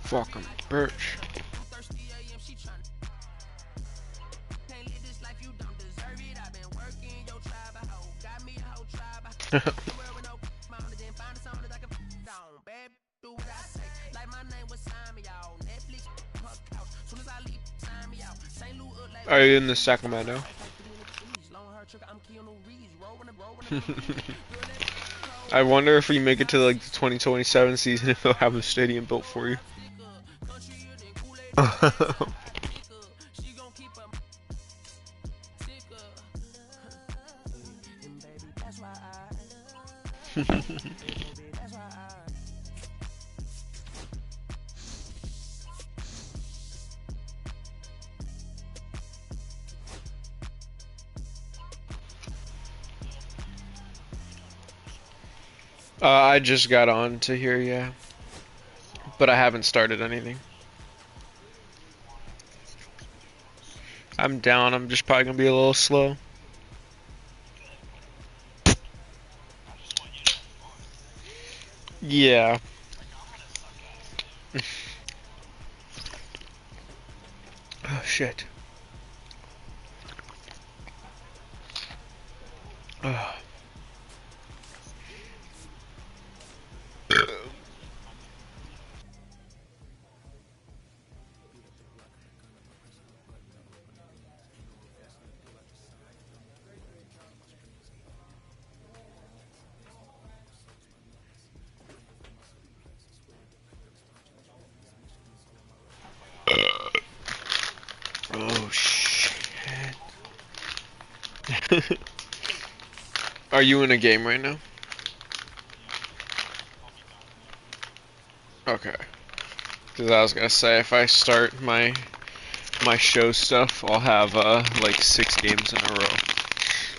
Fucking birch. Are you in the Sacramento? I wonder if we make it to like the 2027 season if they'll have a stadium built for you. I just got on to here, yeah. But I haven't started anything. I'm down, I'm just probably gonna be a little slow. Yeah. Oh shit. Oh. Oh shit. Are you in a game right now? Okay. Because I was gonna say, if I start my show stuff, I'll have like 6 games in a row.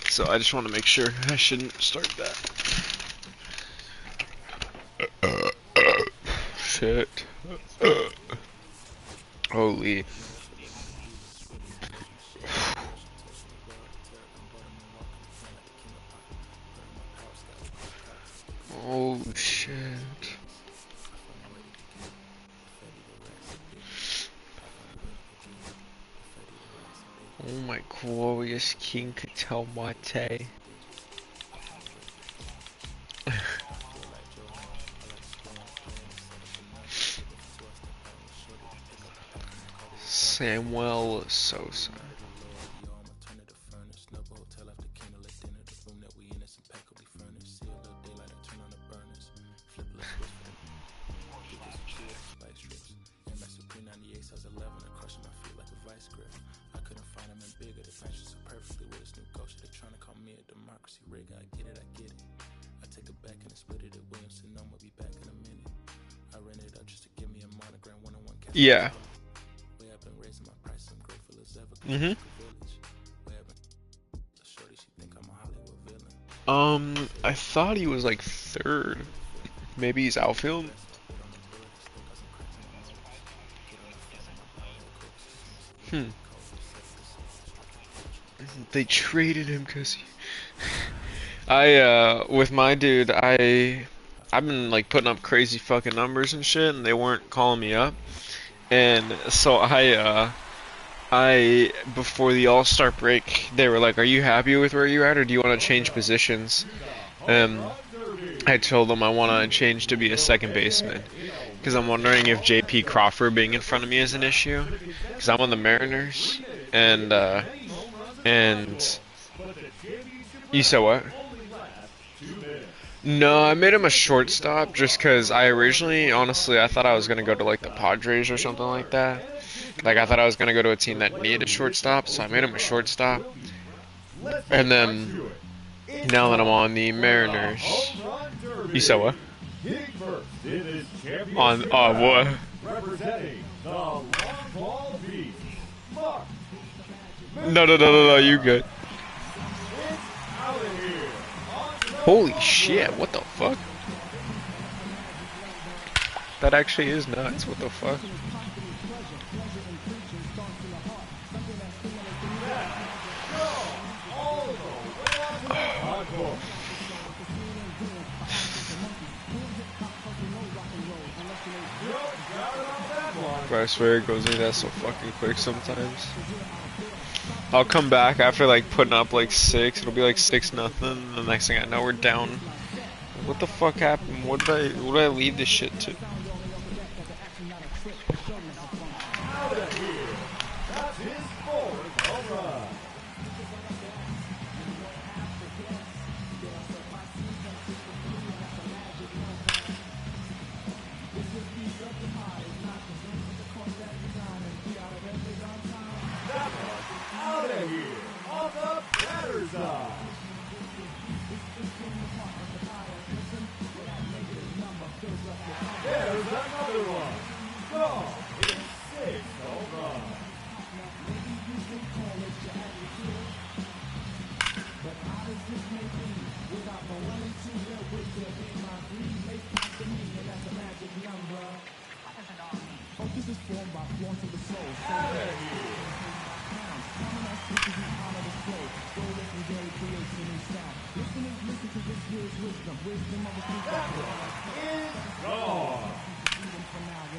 So I just want to make sure I shouldn't start that. Shit. Holy. Oh shit. Oh my glorious King Catel Mate. Samuel Sosa. Yeah. I thought he was like 3rd. Maybe he's outfield. They traded him because he... with my dude, I've been like putting up crazy fucking numbers and shit, and they weren't calling me up. And so I before the All-Star break, they were like, "Are you happy with where you're at, or do you want to change positions?" I told them I want to change to be a second baseman, because I'm wondering if J.P. Crawford being in front of me is an issue, because I'm on the Mariners, and you said what? No, I made him a shortstop just because honestly, I thought I was going to go to like the Padres or something like that. Like, I thought I was going to go to a team that needed a shortstop, so I made him a shortstop. And then, now that I'm on the Mariners... You said what? What? No, you good. Holy shit, what the fuck? That actually is nuts, what the fuck? Bro, I swear it goes in that so fucking quick sometimes. I'll come back after like putting up like 6, it'll be like 6-0, the next thing I know we're down. What the fuck happened? What did I leave this shit to?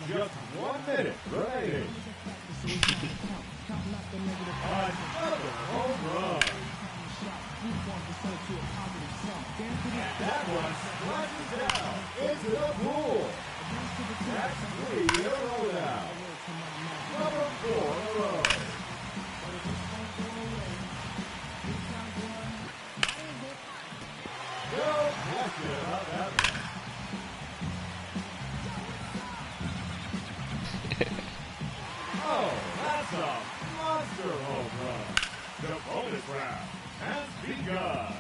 Just 1 minute remaining. Another home run. That one splashes down into the pool. That's 3 in a row now. Number 4 in a row. No question about that one. Oh, that's a monster home run. The bonus round has begun.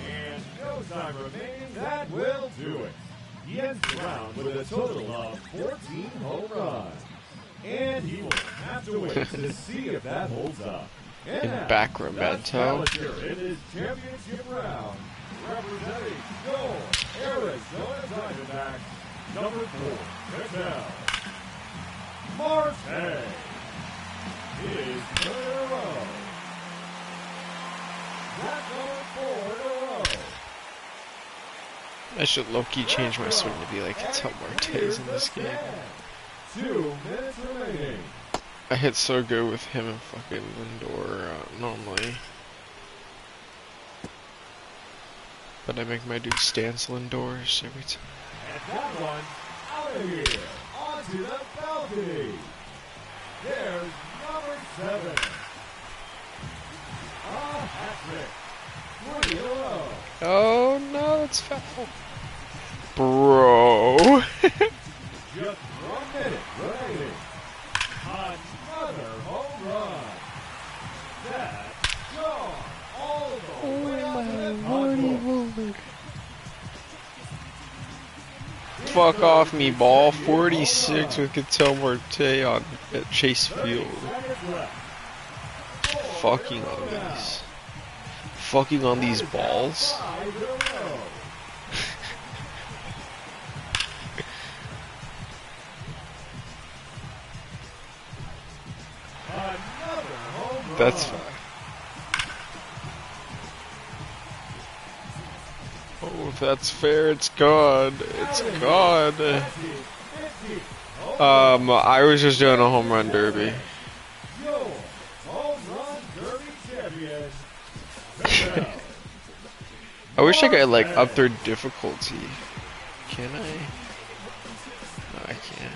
And no time remaining, that will do it. He ends the round with a total of 14 home runs. And he will have to wait to see if that holds up. In Sacramento. In his championship round, representing your Arizona Diamondbacks, number 4, Patel. Marte. His third in a row. That's number 4 in a row. I should low-key change my swing to be like Ketel Marte's in this game. 2 minutes remaining. I hit so good with him and fucking Lindor normally. But I make my dude stance Lindors every time. And that one out of here. Onto the balcony. There's number 7. A hat trick. 3 in a row. Oh no, it's foul. Bro. Just 1 minute remaining. Another home run. That's gone all the way out to the post. Fuck off me, ball. 46 with Ketel Marte on at Chase Field. Fucking on these. Fucking on these balls. That's fine. Oh, if that's fair, it's gone. It's gone. I was just doing a home run derby. I wish I could like up their difficulty. Can I? No, I can't.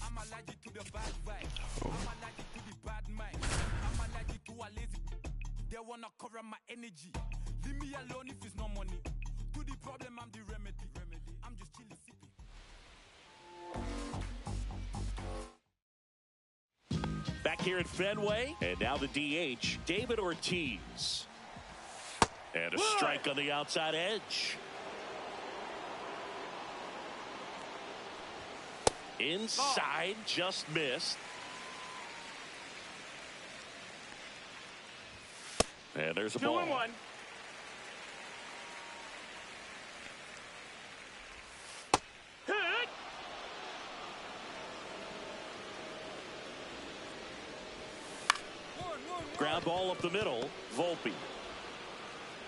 I'm allergic to the bad vibe. I'm allergic to the bad mind. I'm allergic to a lazy. They wanna cover my energy. Leave me alone if it's no money. To the problem, I'm the remedy. I'm just chilling, sipping. Back here at Fenway, and now the DH, David Ortiz. And a strike on the outside edge. Inside, just missed. And there's a ball. 2-1. Ground ball up the middle. Volpe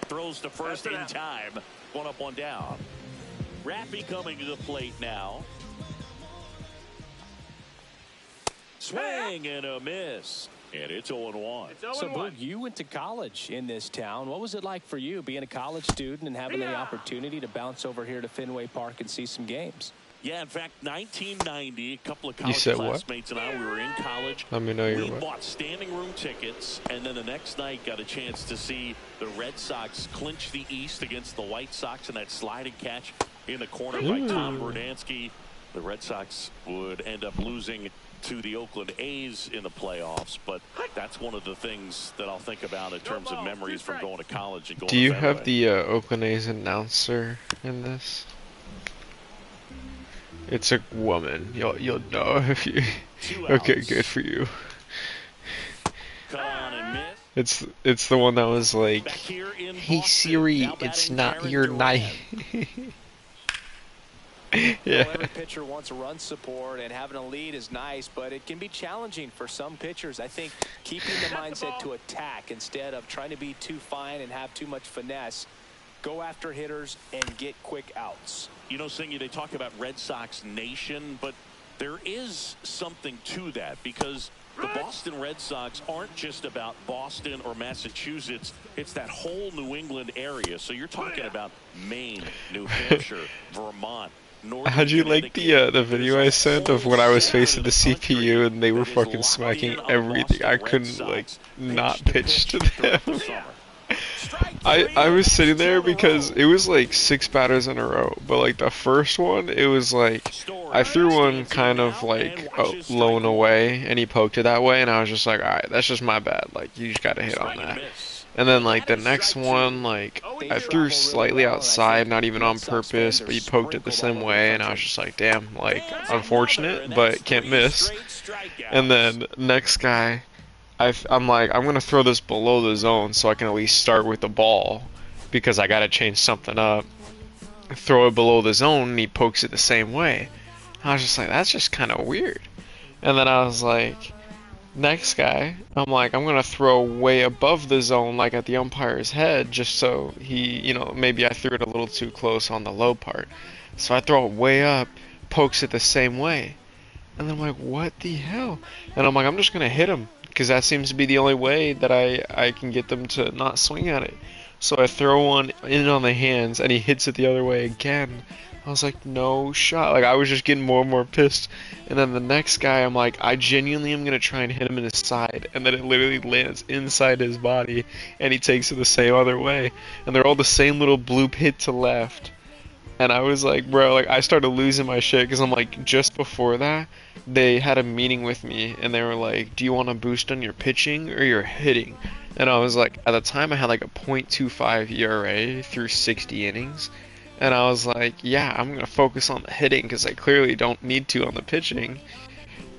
throws to first in time. 1 up, 1 down. Rappy coming to the plate now. Swing and a miss. And it's 0-1. So, Boog, you went to college in this town. What was it like for you being a college student and having the opportunity to bounce over here to Fenway Park and see some games? Yeah, in fact, 1990, a couple of college classmates and I, we were in college. Let me know we bought standing room tickets, and then the next night got a chance to see the Red Sox clinch the East against the White Sox in that sliding catch in the corner by Tom Berdansky. The Red Sox would end up losing to the Oakland A's in the playoffs, but that's one of the things that I'll think about in terms of memories from going to college and going to Do you Fenway. have the Oakland A's announcer in this? It's a woman. You'll know if you. Okay, good for you. It's the one that was like, "Hey Siri, it's not your night." Yeah. Well, every pitcher wants a run support, and having a lead is nice, but it can be challenging for some pitchers. I think keeping the mindset to attack instead of trying to be too fine and have too much finesse. Go after hitters and get quick outs. You know, Singy, they talk about Red Sox Nation, but there is something to that because the Boston Red Sox aren't just about Boston or Massachusetts. It's that whole New England area. So you're talking about Maine, New Hampshire, Vermont. How'd you like the video I sent of when I was facing the CPU and they were fucking smacking everything? I couldn't like not pitch to them. I was sitting there because it was like 6 batters in a row, but like the first one, it was like I threw one kind of like low and away, and he poked it that way, and I was just like, all right, that's just my bad. Like you just gotta hit on that. And then like the next one, like I threw slightly outside, not even on purpose, but he poked it the same way, and I was just like, damn, like unfortunate, but can't miss. And then next guy, I'm like, I'm gonna throw this below the zone so I can at least start with the ball because I gotta change something up. Throw it below the zone, and he pokes it the same way. I was just like, that's just kind of weird. And then I was like, next guy, I'm like, I'm gonna throw way above the zone, like at the umpire's head, just so he, you know, maybe I threw it a little too close on the low part. So I throw it way up, pokes it the same way. And then I'm like, what the hell? And I'm like, I'm just gonna hit him, because that seems to be the only way that I can get them to not swing at it. So I throw one in on the hands, and he hits it the other way again. I was like, no shot. Like, I was just getting more and more pissed. And then the next guy, I'm like, I genuinely am going to try and hit him in his side. And then it literally lands inside his body, and he takes it the same other way. And they're all the same little bloop hit to left. And I was like, bro, like, I started losing my shit, because I'm like, just before that, they had a meeting with me, and they were like, do you want to boost on your pitching or your hitting? And I was like, at the time, I had like a .25 ERA through 60 innings. And I was like, yeah, I'm going to focus on the hitting because I clearly don't need to on the pitching.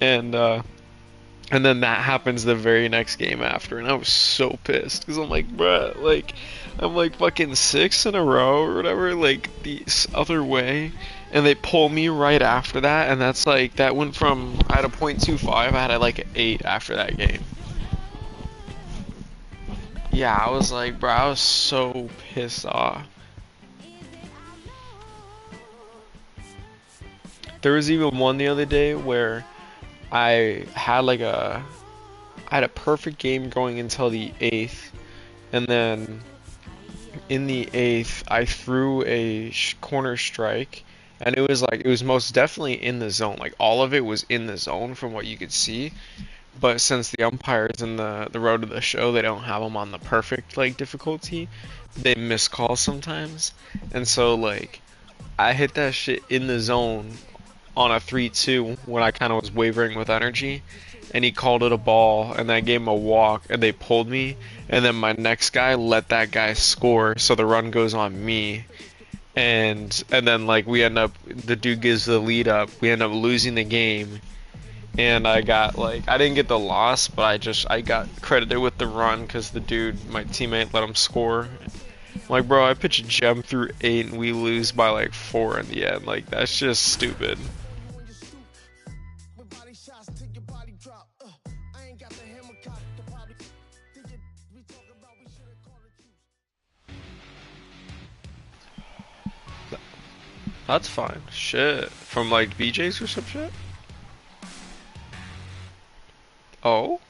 And then that happens the very next game after. And I was so pissed because I'm like, bruh, like, I'm like fucking 6 in a row or whatever, like the other way. And they pull me right after that. And that's like, that went from, I had a .25, I had like an 8 after that game. Yeah, I was like, bro, I was so pissed off. There was even one the other day where I had a perfect game going until the 8th, And then in the 8th, I threw a corner strike, and it was most definitely in the zone. Like all of it was in the zone from what you could see. But since the umpires in the road to the show, they don't have them on the perfect like difficulty, they miss calls sometimes. And so like I hit that shit in the zone on a 3-2 when I kind of was wavering with energy, and he called it a ball, and I gave him a walk, and they pulled me, and then my next guy let that guy score, so the run goes on me, and then like we end up, the dude gives the lead up, we end up losing the game, and I got like, I didn't get the loss, but I got credited with the run because the dude, my teammate, let him score. Like, bro, I pitch a gem through 8 and we lose by like 4 in the end. Like, that's just stupid. That's fine. Shit. From like BJ's or some shit? Oh?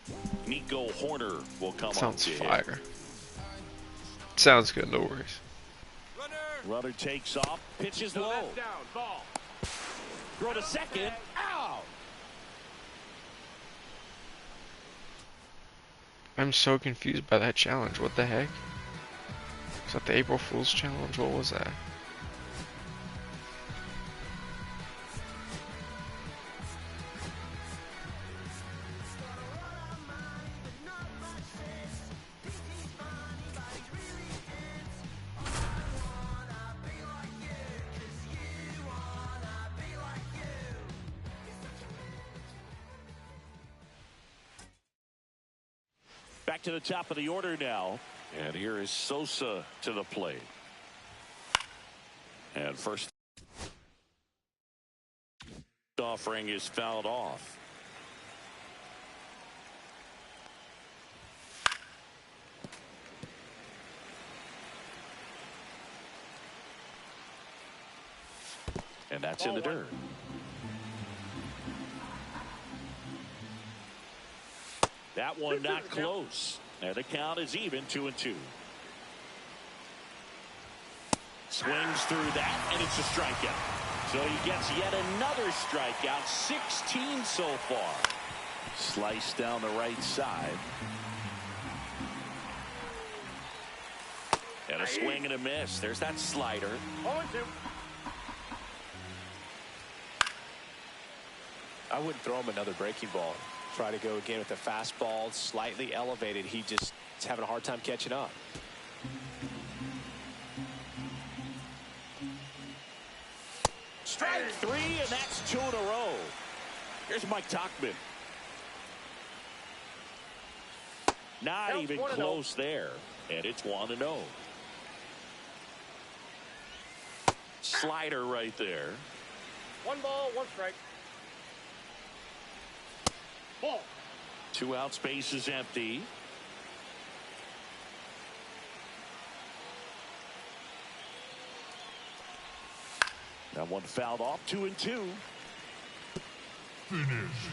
Nico Horner will come Sounds on to fire. hit. Sounds good, no worries. Runner takes off, pitches low. Throw to second. Out. I'm so confused by that challenge. What the heck? Is that the April Fool's challenge? What was that? Back to the top of the order now. And here is Sosa to the plate. And first offering is fouled off. And that's in the dirt. That one not close. And the count is even, 2-2. Swings through that, and it's a strikeout. So he gets yet another strikeout, 16 so far. Slice down the right side. And a swing and a miss. There's that slider. 0-2. I wouldn't throw him another breaking ball. Try to go again with the fastball, slightly elevated. He just is having a hard time catching up. Strike 3, and that's 2 in a row. Here's Mike Tauchman. Not even close there. And it's 1-0. Slider right there. 1 ball, 1 strike. Ball. 2 out, space is empty. That one fouled off, 2-2. Finish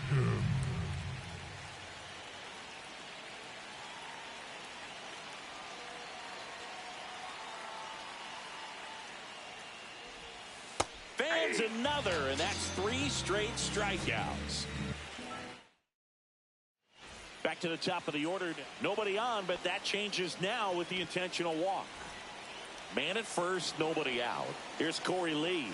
him. Fans another, and that's 3 straight strikeouts. Back to the top of the order. Nobody on, but that changes now with the intentional walk. Man at first, nobody out. Here's Corey Lee.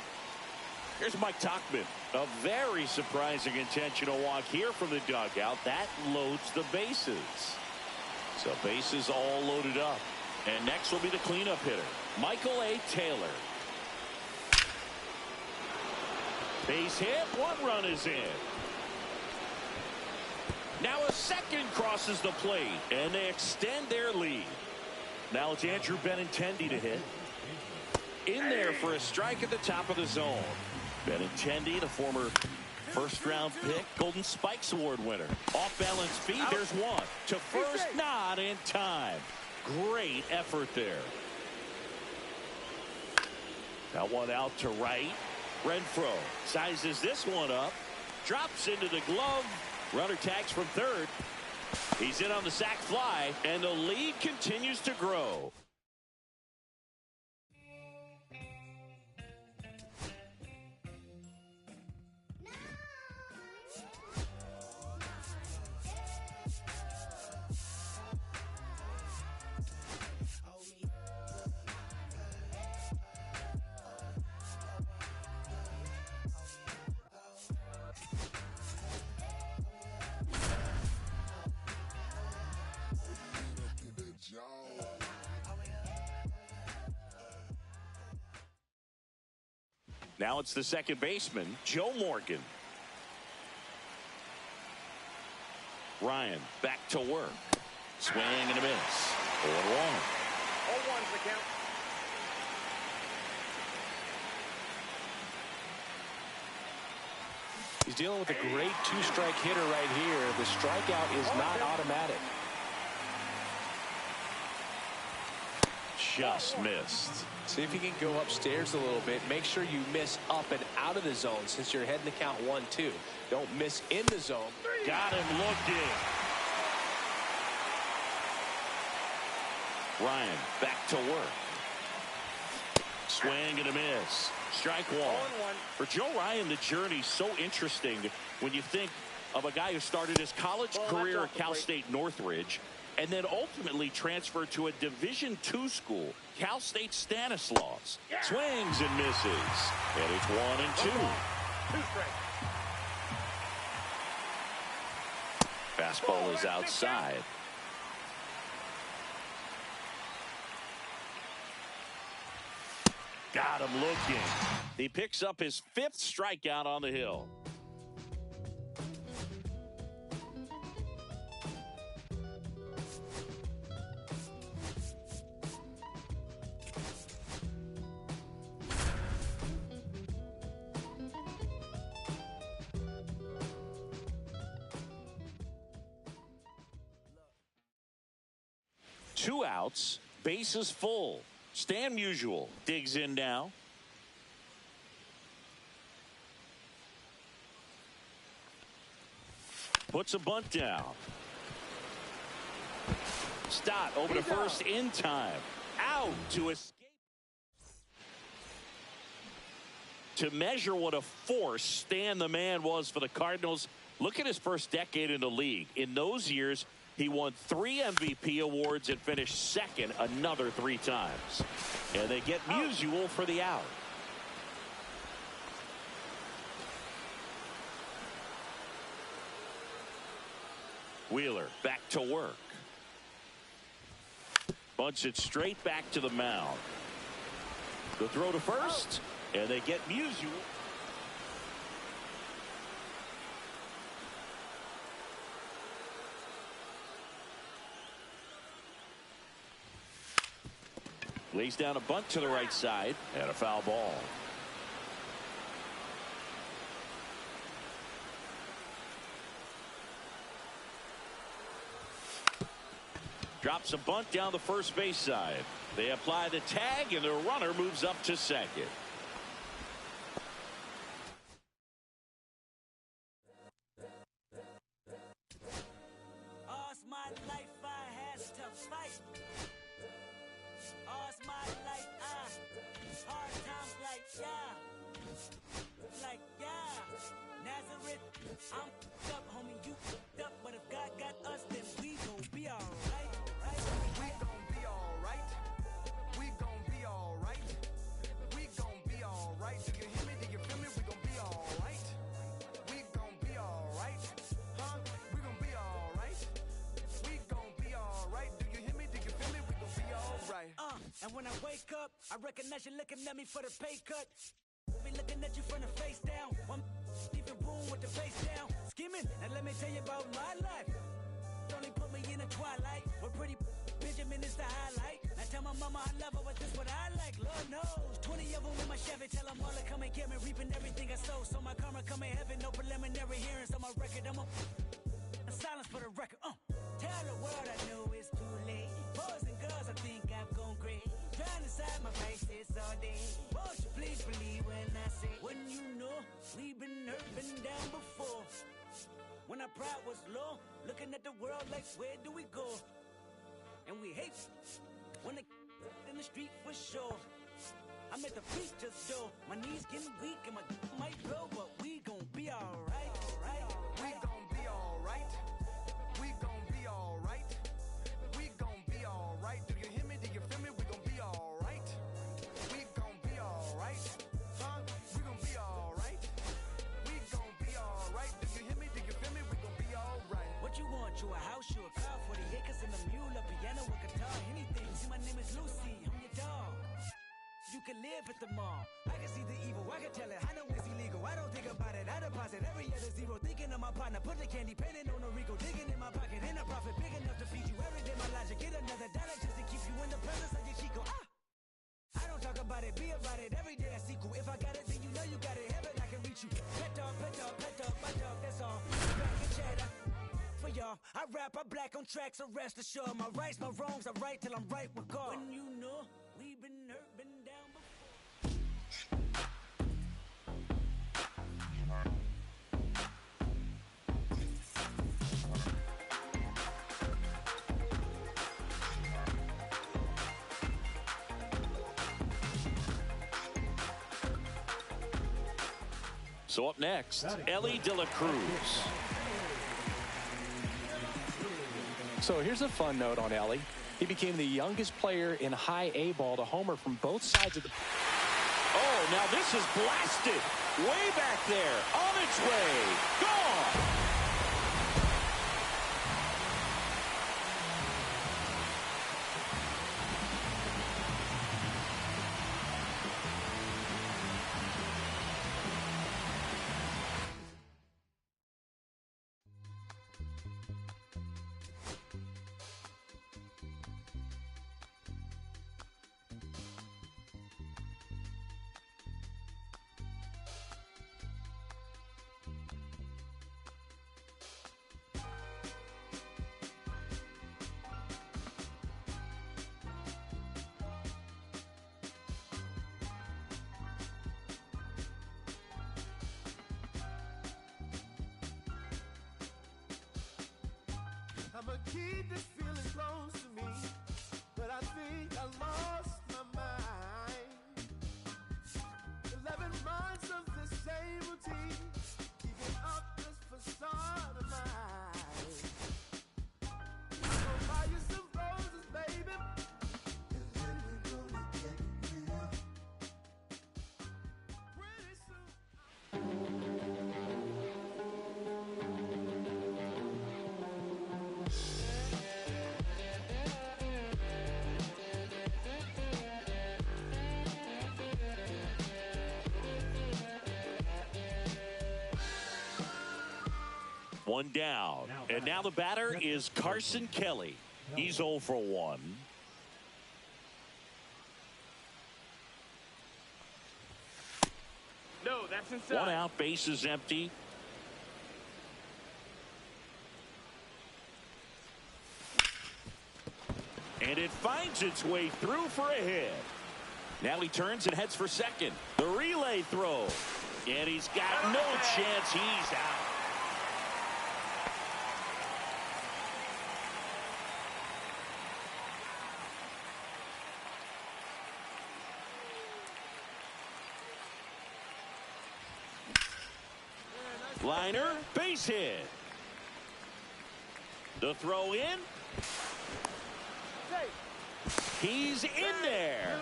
Here's Mike Tauchman. A very surprising intentional walk here from the dugout. That loads the bases. So bases all loaded up. And next will be the cleanup hitter, Michael A. Taylor. Base hit. 1 run is in. Now a second crosses the plate, and they extend their lead. Now it's Andrew Benintendi to hit. In there for a strike at the top of the zone. Benintendi, the former first-round pick, Golden Spikes Award winner. Off-balance feed, there's 1. To first, not in time. Great effort there. That one out to right. Renfroe sizes this one up. Drops into the glove. Runner tags from third. He's in on the sac fly, and the lead continues to grow. Now it's the second baseman, Joe Morgan. Ryan back to work. Swing and a miss. 4-1. 0-1's the count. He's dealing with a great two-strike hitter right here. The strikeout is not automatic. Just missed. See if you can go upstairs a little bit. Make sure you miss up and out of the zone since you're heading to count 1-2. Don't miss in the zone. Got him looking. Ryan back to work. Swing and a miss. Strike one. 0-1. For Joe Ryan, the journey's so interesting when you think of a guy who started his college career at Cal State Northridge and then ultimately transferred to a Division II school, Cal State Stanislaus. Swings and misses. And it's 1-2. 2 strikes. Fastball is outside. Got him looking. He picks up his 5th strikeout on the hill. Two outs, bases full. Stan Musial digs in now. Puts a bunt down. Stott over to first in time. Out to escape. To measure what a force Stan the Man was for the Cardinals, look at his first decade in the league. In those years, he won 3 MVP awards and finished second another 3 times. And they get Musial for the out. Wheeler back to work. Bunts it straight back to the mound. The throw to first, and they get Musial. Lays down a bunt to the right side and a foul ball. Drops a bunt down the first base side. They apply the tag and the runner moves up to second. All's my life I has to fight. All's my life hard times like Nazareth. I'm up, homie, you up, but if God got us, then we gon' be alright. We gon' be alright. We gon' be alright. We gon' be alright. Do you hear me? Do you feel me? We gon' be alright. We gon' be alright. Huh? We gon' be alright. We gon' be alright. Do you hear me? Do you feel me? We gon' be alright. And when I wake up, I recognize you looking at me for the pay cut. Be looking at you from the face down. One even boom with the face down. Skimming, and let me tell you about my life. Only put me in the twilight. We're pretty Benjamin is the highlight. I tell my mama I love her, but this what I like. Lord knows. 20 of them in my Chevy. Tell them all to come and get me. Reaping everything I sow. So my karma come in heaven. No preliminary hearings on my record. I'm a silence for the record. Tell the world I know it's too late. Boys and girls, I think I've gone crazy. Trying to side my faces all day. Won't you please believe when I say, when you know we've been hurt, been down before. When our pride was low, looking at the world like, where do we go? And we hate when they in the street for sure. I'm at the preacher's door, my knees getting weak and my might blow, but we gon' be alright. We gon' be alright. We gon' be alright. We gon' be alright. Do you hear me? Do you feel me? We gon' be alright. We gon' be alright. Huh? We gon' be alright. We gon' be alright. Do you hear me? Do you feel me? We gon' be alright. What you want? You a house, you a car, 40 acres and a mule, a piano, a guitar, anything. See, my name is Lucy, I'm your dog. You can live at the mall. I can see the evil, I can tell it. I know it's illegal. I don't think about it. I deposit every other zero. Thinking of my partner, put the candy painting on a Rico. Digging in my pocket, in a profit big enough to feed you every day. My logic, get another dollar just to keep you in the presence of your Chico. I don't talk about it, be about it. Every day I sequel. If I got it, then you know you got it. Heaven, I can reach you. Pet dog, my dog, that's all. Back and chatter. For y'all, I rap, I black on tracks, so rest assured. My rights, my wrongs, I right till I'm right with God. When you know, we've been hurt, been down before. So up next, Ellie De La Cruz. So here's a fun note on Ellie. He became the youngest player in high A ball to homer from both sides of the... Oh, now this is blasted. Way back there. On its way. Gone. I'ma keep this feeling close to me, but I think I lost my mind. 11 months of the same routine, keeping up this facade of mine. I'll buy you some roses, baby, and then we're gonna get real. Pretty soon. One down. And now the batter is Carson Kelly. He's 0 for 1. No, that's inside. One out, base is empty. And it finds its way through for a hit. Now he turns and heads for second. The relay throw. And he's got no chance. He's out. Liner, base hit. The throw in. He's in there.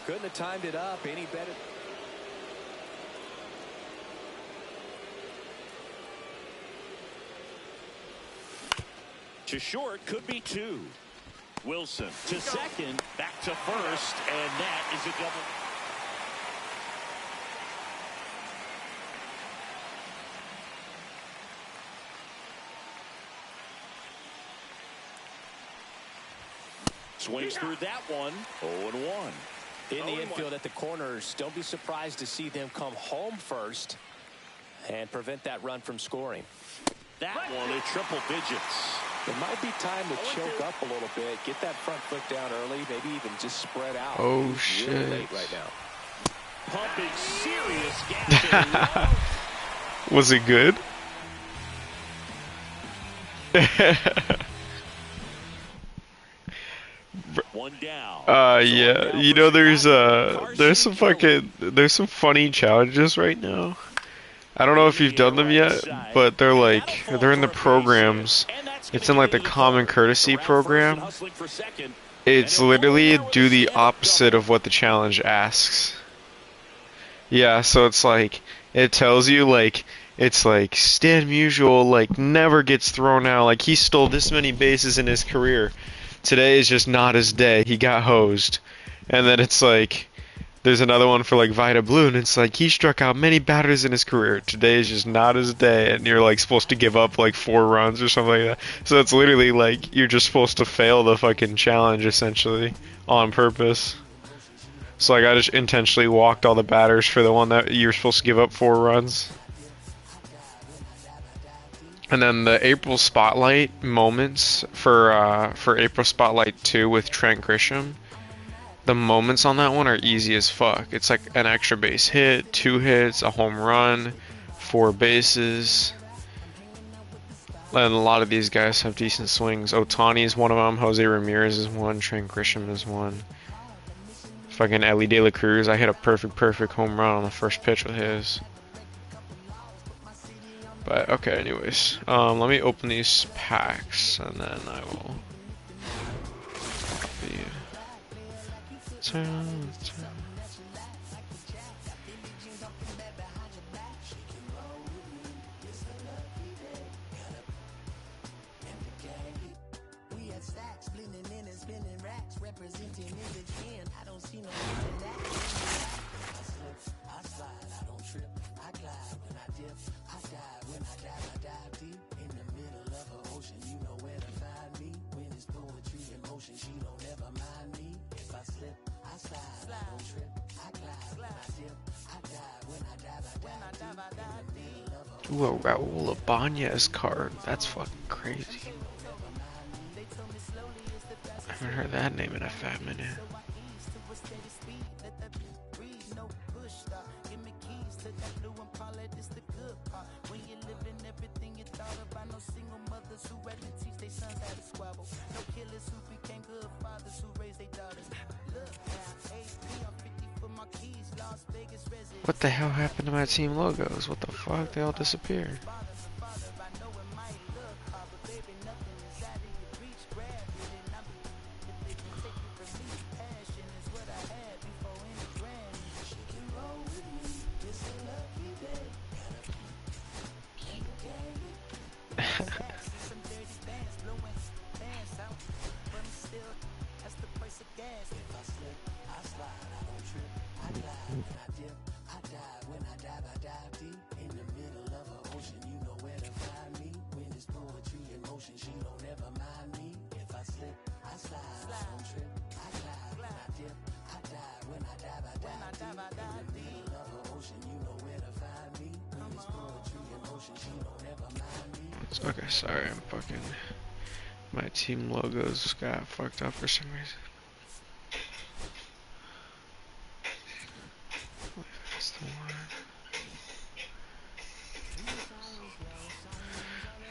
Couldn't have timed it up any better. To short, could be 2. Wilson to second, back to first, and that is a double. Swings through that one. 0-1. In the infield at the corners, don't be surprised to see them come home first and prevent that run from scoring. That one in triple digits. It might be time to choke up a little bit, get that front foot down early, maybe even just spread out. Oh, He's shit. really late right now. Pumping serious gas. Was it good? One down. Yeah, you know, there's some funny challenges right now. I don't know if you've done them yet, but they're in the programs. It's in like the common courtesy program. It's literally do the opposite of what the challenge asks. Yeah, so it's like it tells you like it's like Stan Musial like never gets thrown out. Like he stole this many bases in his career. Today is just not his day. He got hosed. And then it's like there's another one for like Vita Blue, and it's like he struck out many batters in his career. Today is just not his day, and you're like supposed to give up like 4 runs or something like that. So it's literally like you're just supposed to fail the fucking challenge essentially on purpose. So like I just intentionally walked all the batters for the one that you're supposed to give up 4 runs. And then the April Spotlight moments for April Spotlight 2 with Trent Grisham. The moments on that one are easy as fuck. It's like an extra base hit, 2 hits, a home run, 4 bases. And a lot of these guys have decent swings. Ohtani is one of them. Jose Ramirez is one. Trent Grisham is one. Fucking Ellie De La Cruz. I hit a perfect home run on the first pitch with his. But okay, anyways. Let me open these packs and then I will be turn. Ooh, a Raul Ibanez card. That's fucking crazy. I haven't heard that name in a fat minute. What the hell happened to my team logos? What the fuck? They all disappeared. Okay, sorry, I'm fucking... My team logos got fucked up for some reason. That's the one.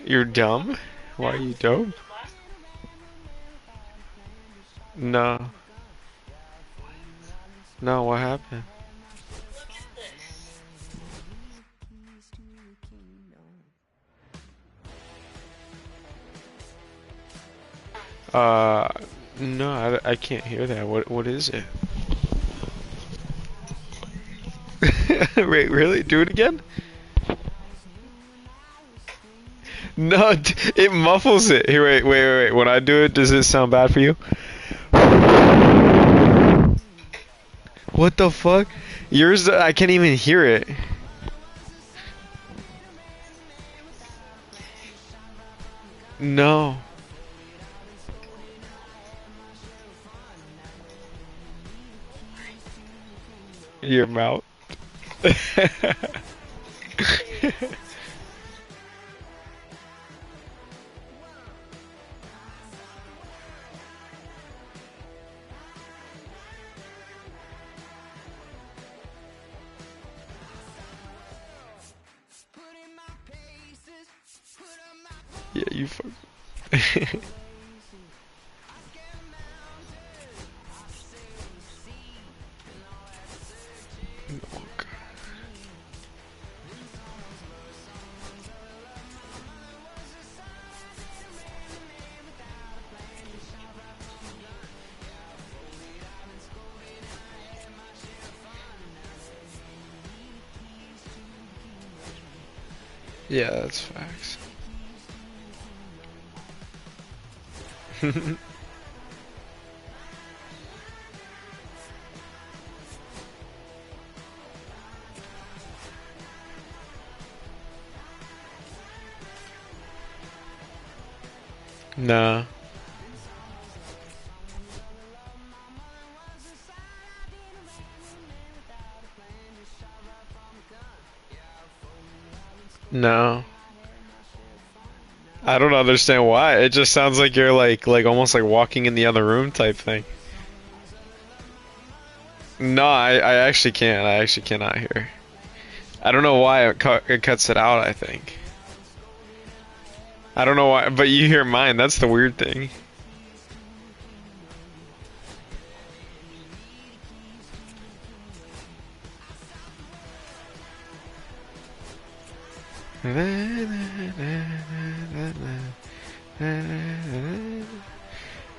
You're dumb? Why are you dumb? No. No, what happened? No, I can't hear that. What is it? Wait, really? Do it again? No, it muffles it. Here, wait. When I do it, does it sound bad for you? What the fuck? Yours, I can't even hear it. No. Your mouth. Yeah, you fuck. Yeah, that's facts. Nah. No. I don't understand why. It just sounds like you're like almost like walking in the other room type thing. No, I actually can't. I actually cannot hear. I don't know why it cuts it out, I think. I don't know why, but you hear mine. That's the weird thing.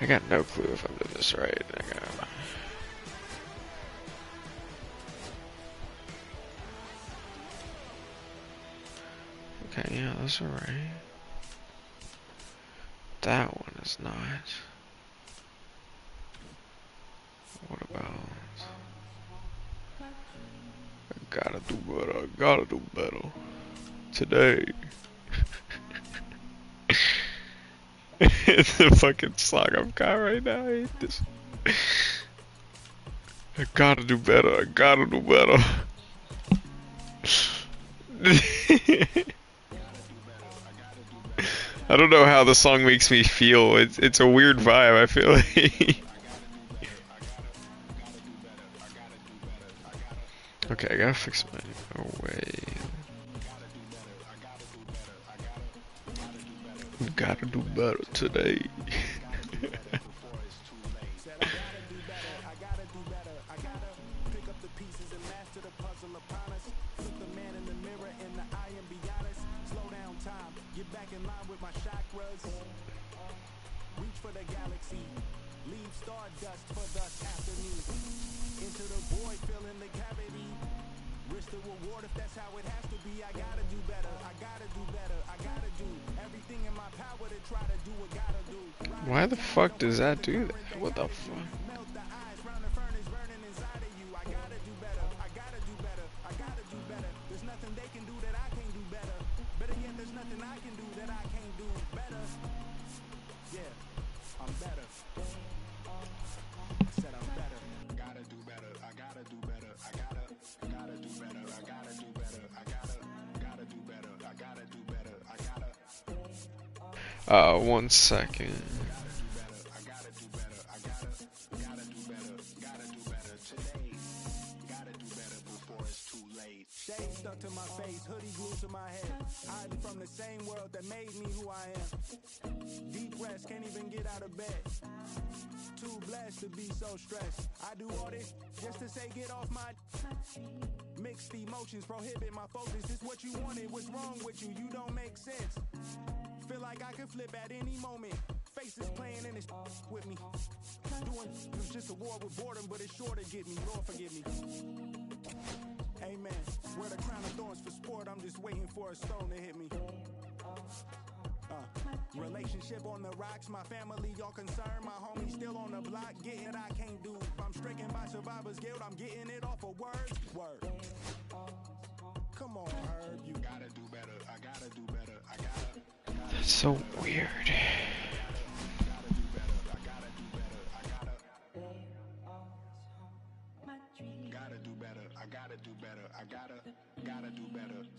I got no clue if I'm doing this right. Okay, yeah, that's alright. That one is not. What about... I gotta do better, I gotta do better. Today. It's the fucking song I've got right now. I hate this. I gotta do better, I gotta do better. I don't know how the song makes me feel. It's a weird vibe, I feel like. Okay, I gotta fix my way. Gotta do better today. Why the fuck does that do that? What the fuck? One second. Shade stuck to my face, hoodie glued to my head. Hiding from the same world that made me who I am. Deep rest, can't even get out of bed. Too blessed to be so stressed. I do all this just to say get off my... Mixed emotions prohibit my focus. This what you wanted, what's wrong with you? You don't make sense. Feel like I can flip at any moment. Faces playing in this with me. Doing it was just a war with boredom, but it's sure to get me. Lord forgive me. Amen. Wear the crown of thorns for sport. I'm just waiting for a stone to hit me. Relationship on the rocks. My family all concerned. My homie still on the block. Getting it I can't do. If I'm stricken by survivor's guilt, I'm getting it off of words. Word. Come on, Herb. You gotta do better. I gotta do better. I gotta. That's so weird.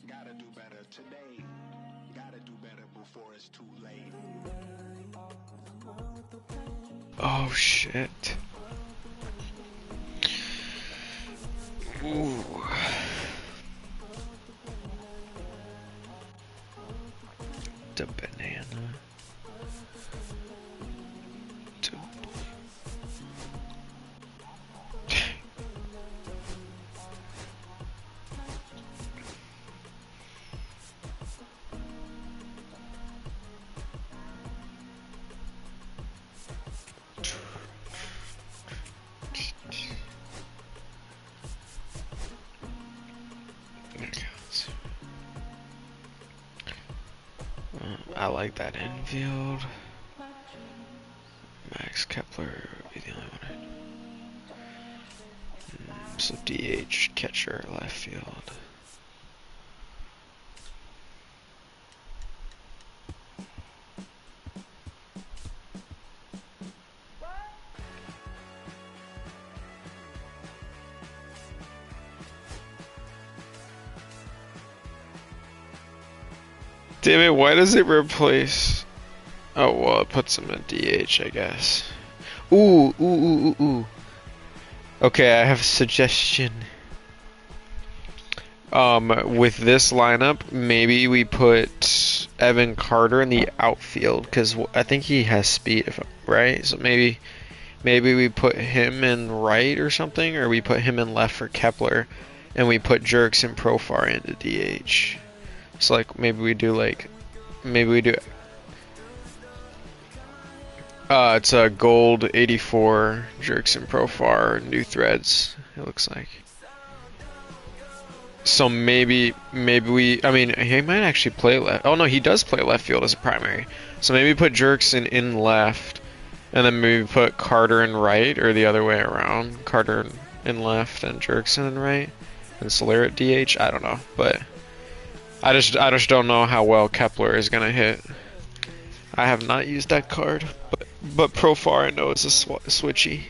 Gotta do better today. Gotta do better before it's too late. Oh shit. Ooh. The banana. I like that infield. Max Kepler would be the only one. So DH, catcher, left field. Damn it, why does it replace? Oh, well, it puts him at DH, I guess. Ooh. Okay, I have a suggestion. With this lineup, maybe we put Evan Carter in the outfield, because I think he has speed, right? So maybe we put him in right or something, or we put him in left for Kepler, and we put Jerks and Profar into DH. So like maybe we do it's a gold 84 Jerks and Profar new threads, it looks like. So maybe I mean, he might actually play left. Oh no, he does play left field as a primary. So maybe put Jerks in left, and then maybe put Carter in right, or the other way around. Carter in left and Jerks in right, and Soler at DH. I don't know, but I just don't know how well Kepler is gonna hit. I have not used that card, but Profar I know is a switchy.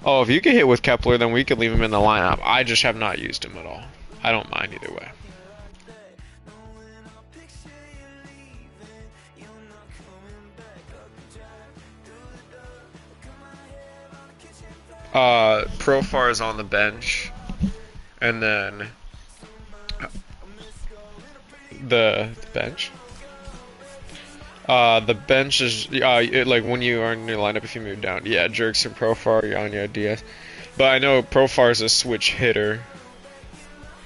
Oh, if you can hit with Kepler, then we could leave him in the lineup. I just have not used him at all. I don't mind either way. Profar is on the bench, and then the bench. The bench is like when you are in your lineup if you move down. Yeah, Jerks and Profar, Yanya, DS. But I know Profar is a switch hitter,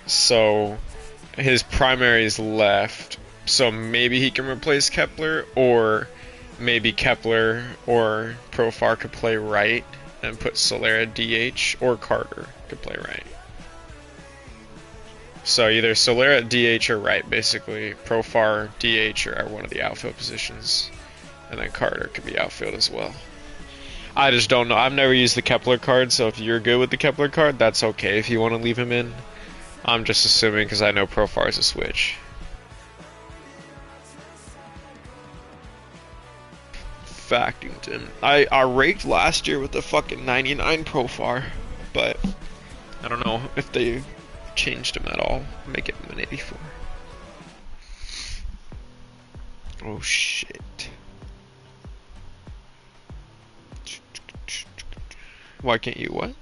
so his primary is left. So maybe he can replace Kepler, or maybe Kepler or Profar could play right and put Soler at DH, or Carter could play right. So either Soler at DH or right, basically. Profar, DH, or one of the outfield positions. And then Carter could be outfield as well. I just don't know. I've never used the Kepler card, so if you're good with the Kepler card, that's okay if you want to leave him in. I'm just assuming because I know Profar is a switch. Fackington. I raked last year with the fucking 99 Profar, but I don't know if they changed him at all. Make it an 84. Oh shit. Why can't you what?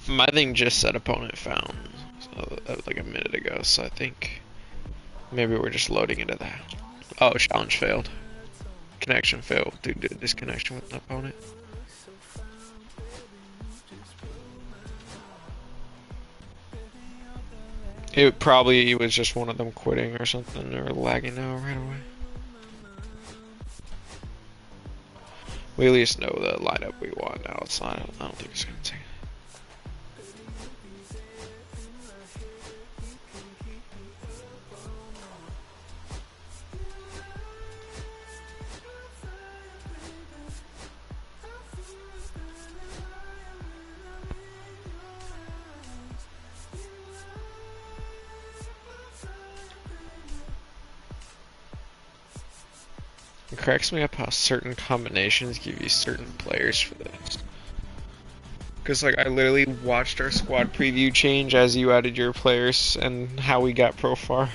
My thing just said opponent found, so that was like a minute ago, so I think maybe we're just loading into that. Oh, challenge failed. Connection failed due to disconnection with an opponent. It probably was just one of them quitting or something, or lagging out right away. We at least know the lineup we want now. It's not, I don't think it's gonna take. It cracks me up how certain combinations give you certain players for this. Because like I literally watched our squad preview change as you added your players and how we got Profar.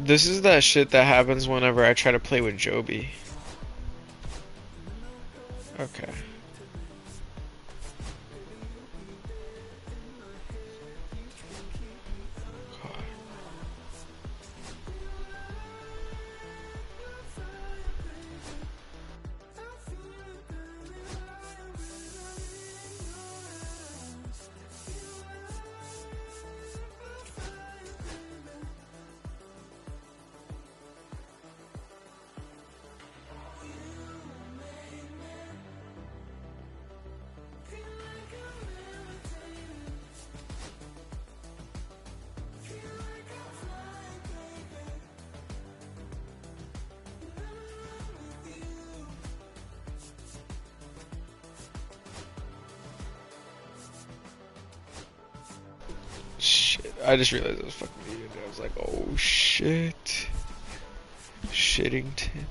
This is that shit that happens whenever I try to play with Joby. I just realized it was fucking muted. I was like, oh shit. Shittington.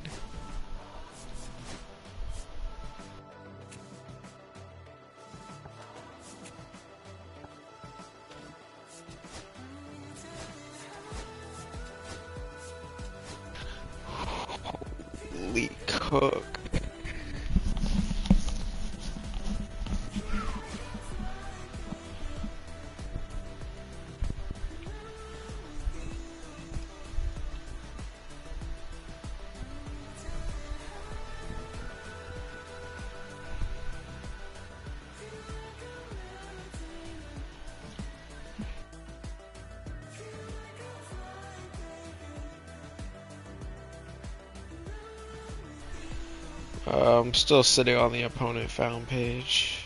Holy cook. I'm still sitting on the opponent found page.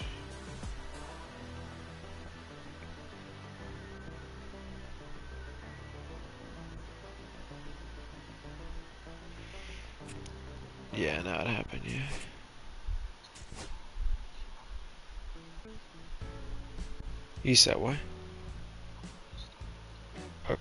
Yeah, now it happened, yeah. You said what? Okay.